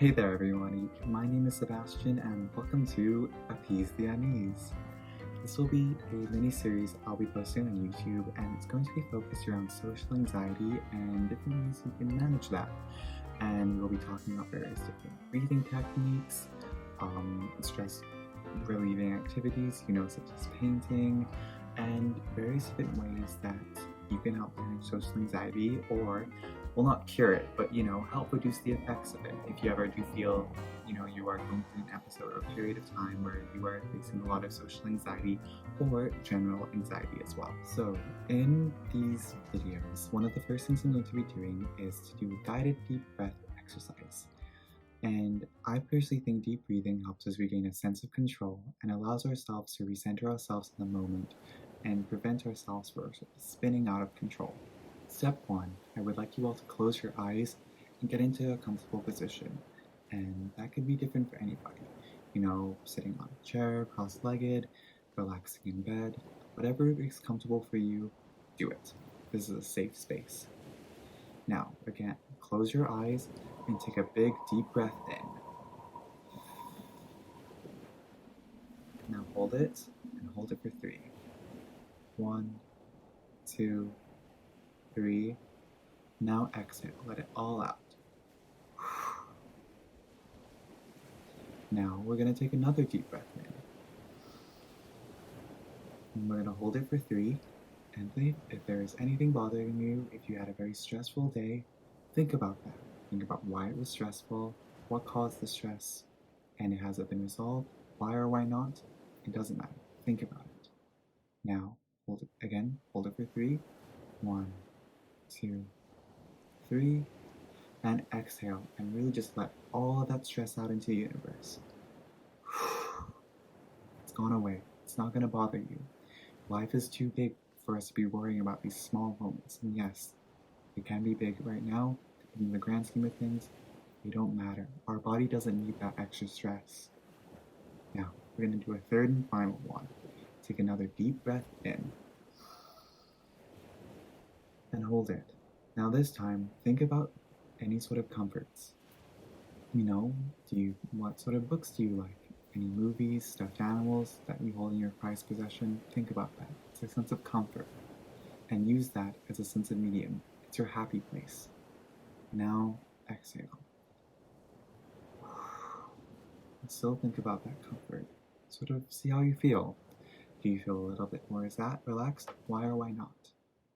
Hey there everyone, my name is Sebastian and welcome to Appease the Unease. This will be a mini-series I'll be posting on YouTube and it's going to be focused around social anxiety and different ways you can manage that. And we'll be talking about various different breathing techniques, stress relieving activities, such as painting, and various different ways that you can help manage social anxiety or will not cure it, but help reduce the effects of it. If you ever do feel, you are going through an episode or a period of time where you are facing a lot of social anxiety or general anxiety as well. So in these videos, one of the first things I'm going to be doing is to do a guided deep breath exercise. And I personally think deep breathing helps us regain a sense of control and allows ourselves to recenter ourselves in the moment and prevent ourselves from spinning out of control. Step 1, I would like you all to close your eyes and get into a comfortable position. And that could be different for anybody. Sitting on a chair, cross-legged, relaxing in bed, whatever is comfortable for you, do it. This is a safe space. Now, again, close your eyes and take a big deep breath in. Now hold it and hold it for 3. 1, 2, 3. Now exhale, let it all out. Now we're going to take another deep breath in. And we're going to hold it for 3. And if there is anything bothering you, if you had a very stressful day, think about that. Think about why it was stressful, what caused the stress, and has it been resolved? Why or why not? It doesn't matter. Think about it. Now, hold it again. Hold it for 3. 1, 2, 3. And exhale and really just let all of that stress out into the universe. It's gone away. It's not going to bother you. Life is too big for us to be worrying about these small moments. And yes, it can be big right now. In the grand scheme of things, they don't matter. Our body doesn't need that extra stress. Now, we're going to do a third and final one. Take another deep breath in. And hold it. Now this time, think about any sort of comforts. What sort of books do you like? Any movies, stuffed animals that you hold in your prized possession? Think about that. It's a sense of comfort. And use that as a sense of medium. It's your happy place. Now, exhale. And still think about that comfort. Sort of see how you feel. Do you feel a little bit more relaxed? Why or why not?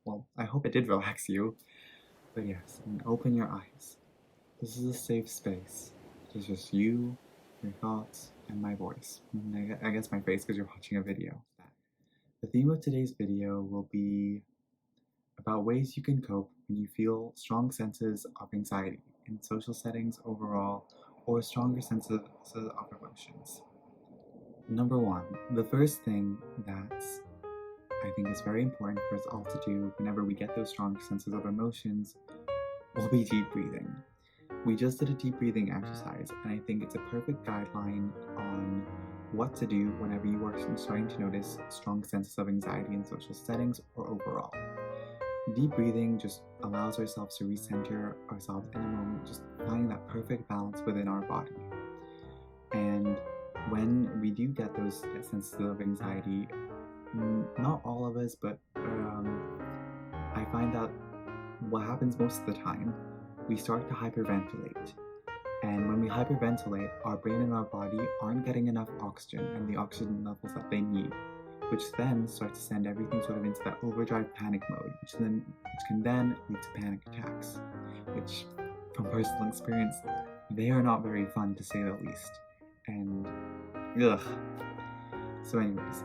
Well, I hope it did relax you. But yes, and open your eyes. This is a safe space. It's just you, your thoughts, and my voice. And I guess my face because you're watching a video. The theme of today's video will be about ways you can cope when you feel strong senses of anxiety in social settings overall or stronger senses of emotions. Number 1, the first thing that I think is very important for us all to do whenever we get those strong senses of emotions will be deep breathing. We just did a deep breathing exercise, and I think it's a perfect guideline on what to do whenever you are starting to notice strong senses of anxiety in social settings or overall. Deep breathing just allows ourselves to recenter ourselves in a moment, just finding that perfect balance within our body. And when we do get those senses of anxiety, not all of us, but I find that what happens most of the time, we start to hyperventilate. And when we hyperventilate, our brain and our body aren't getting enough oxygen and the oxygen levels that they need, which then starts to send everything sort of into that overdrive panic mode, which can then lead to panic attacks, which from personal experience, they are not very fun to say the least. And ugh. So anyways,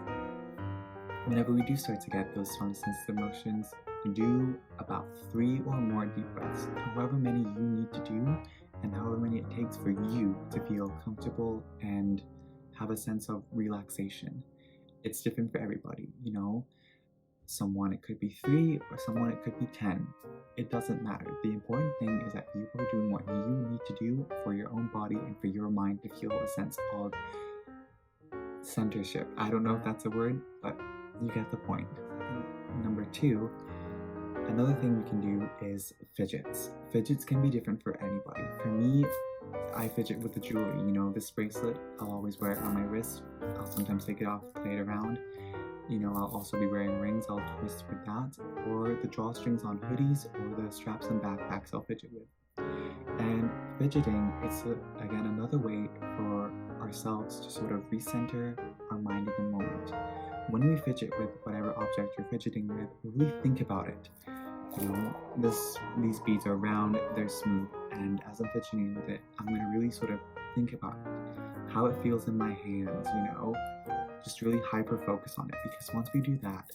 whenever we do start to get those strong senses of emotions, do about 3 or more deep breaths, however many you need to do, and however many it takes for you to feel comfortable and have a sense of relaxation. It's different for everybody, Someone it could be 3 or someone it could be 10. It doesn't matter. The important thing is that you are doing what you need to do for your own body and for your mind to feel a sense of centership. I don't know if that's a word, but you get the point. Number 2, another thing we can do is fidgets. Fidgets can be different for anybody. For me, I fidget with the jewelry, you know, this bracelet, I'll always wear it on my wrist. I'll sometimes take it off, play it around. You know, I'll also be wearing rings, I'll twist with that, or the drawstrings on hoodies, or the straps on backpacks I'll fidget with. And fidgeting, it's again another way for ourselves to sort of recenter our mind in the moment. When we fidget with whatever object you're fidgeting with, really think about it. You know, these beads are round, they're smooth, and as I'm fidgeting with it, I'm gonna really sort of think about it, how it feels in my hands, you know, just really hyper focus on it, because once we do that,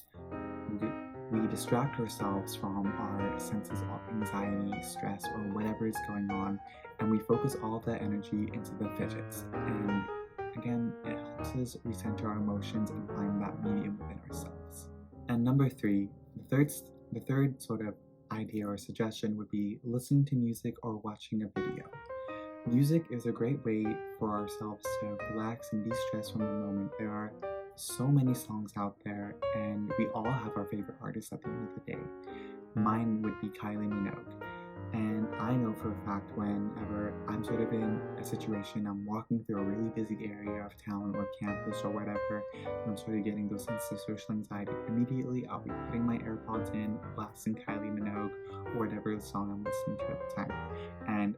we distract ourselves from our senses of anxiety, stress, or whatever is going on, and we focus all of that energy into the fidgets. And again, it helps us recenter our emotions and find that medium within ourselves. And number three, the third sort of idea or suggestion would be listening to music or watching a video. Music is a great way for ourselves to relax and de-stress from the moment. There are so many songs out there, and we all have our favorite artists at the end of the day. Mine would be Kylie Minogue. And I know for a fact whenever I'm sort of in a situation, I'm walking through a really busy area of town or campus or whatever, and I'm sort of getting those senses of social anxiety, immediately I'll be putting my AirPods in, blasting Kylie Minogue, or whatever song I'm listening to at the time. And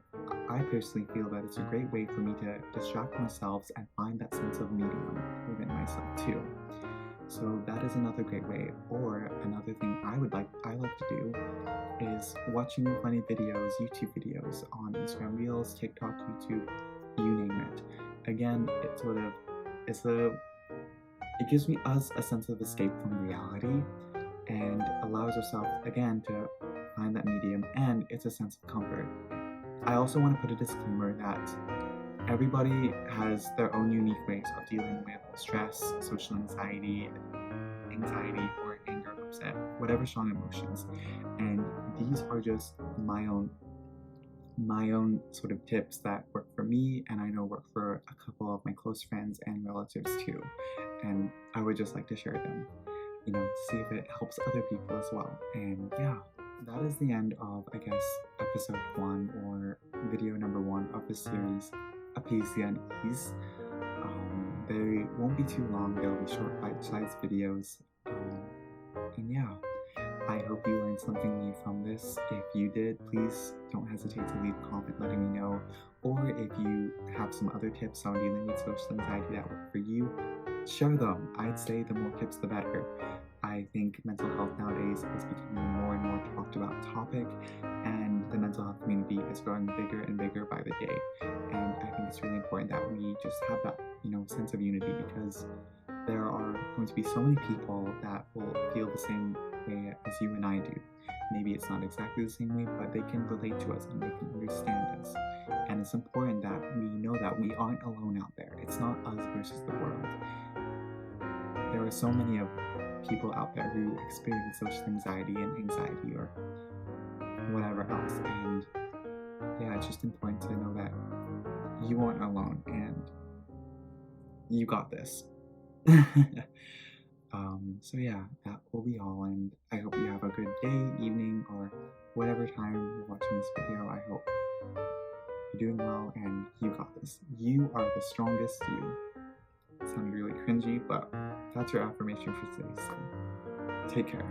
I personally feel that it's a great way for me to distract myself and find that sense of medium within myself too. So that is another great way. Or another thing I like to do is watching funny videos, YouTube videos on Instagram Reels, TikTok, YouTube, you name it. Again, it gives us a sense of escape from reality and allows ourselves again to find that medium, and it's a sense of comfort. I also want to put a disclaimer that everybody has their own unique ways of dealing with stress, social anxiety, or anger, upset, whatever strong emotions. And these are just my own sort of tips that work for me, and I know work for a couple of my close friends and relatives too. And I would just like to share them, you know, to see if it helps other people as well. And yeah, that is the end of, I guess, episode 1 or video number 1 of the series, Appease the Unease. They won't be too long, they'll be short bite-sized videos. And yeah, I hope you learned something new from this. If you did, please don't hesitate to leave a comment letting me know. Or if you have some other tips on dealing with social anxiety that work for you, share them. I'd say the more tips, the better. I think mental health nowadays is becoming a more and more talked about topic, and the mental health community is growing bigger and bigger by the day. And I think it's really important that we just have that, you know, sense of unity, because there are going to be so many people that will feel the same way as you and I do. Maybe it's not exactly the same way, but they can relate to us and they can understand us. And it's important that we know that we aren't alone out there. It's not us versus the world. There are so many of people out there who experience social anxiety and anxiety or whatever else. And yeah, it's just important to know that you aren't alone and you got this. So yeah, that will be all, and I hope you have a good day, evening, or whatever time you're watching this video. I hope you're doing well and you got this. You are the strongest you. It sounded really cringy, but that's your affirmation for today, so take care.